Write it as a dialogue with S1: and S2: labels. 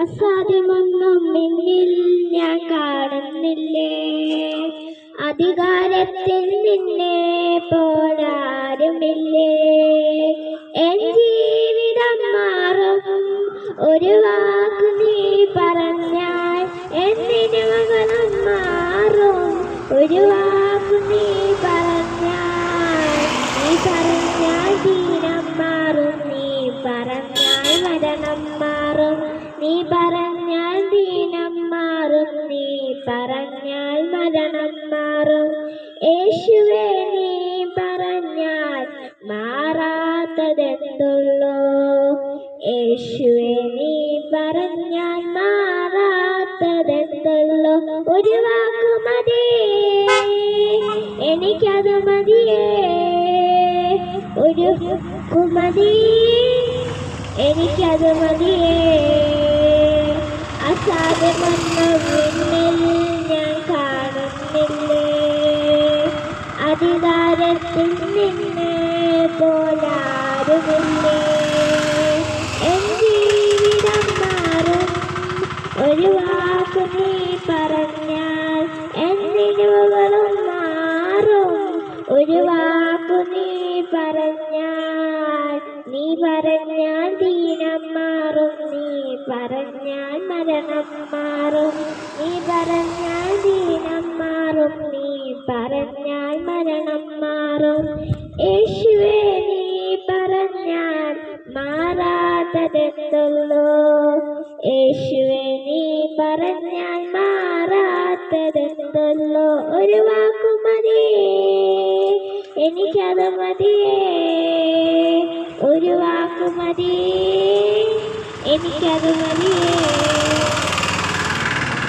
S1: അസാധ്യമൊന്നും എന്നിൽ ഞാൻ കാണുന്നില്ലേ. അധികാരത്തിൽ നിന്നെ പോലാരുമില്ലേ. എൻ ജീവിതം മാറും ഒരു വാക്ക് നീ പറഞ്ഞാൽ, എന്തിനു മകളും മാറും ഒരു വാക്ക് നീ പറഞ്ഞാൽ. നീ പറഞ്ഞാൽ ദീനം മാറും, നീ പറഞ്ഞാൽ മരണം മാറും. നീ പറഞ്ഞാൽ ദീനം മാറും, നീ പറഞ്ഞാൽ മരണം മാറും. യേശുവേ നീ പറഞ്ഞാൽ മാറാത്തതെന്തുള്ളൂ. യേശുവേ നീ പറഞ്ഞാൽ മാറാത്തതെന്തുള്ളൂ. ഒരു വാക്കു മതിയേ, എനിക്കത് മതിയേ. ഒരു മതി, എനിക്കത് മതിയേ. അസാധ്യമൊന്നും എന്നിൽ ഞാൻ കാണുന്നില്ലേ. അധികാരത്തിൽ നിന്നെ പോലാരുമില്ലേ. എൻ ജീവിതം മാറും ഒരു വാക്ക് നീ പറഞ്ഞാൽ, എന്തിനു മകളും മാറും ഒരു വാക്കു നീ പറഞ്ഞാൽ. നീ പറഞ്ഞാൽ ദീനം മാറും, നീ പറഞ്ഞാൽ മരണം മാറും. നീ പറഞ്ഞാൽ ദീനം മാറും, നീ പറഞ്ഞാൽ മരണം മാറും. യേശുവേ നീ പറഞ്ഞാൽ മാറാത്തതെന്തുള്ളൂ. യേശുവേ നീ പറഞ്ഞാൽ മാറാത്തതെന്തുള്ളൂ. ഒരു വാക്കു മതിയേ, എനിക്കത് മതിയേ. ഒരു വാക്കു മതിയേ, എനിക്കത് മതിയേ.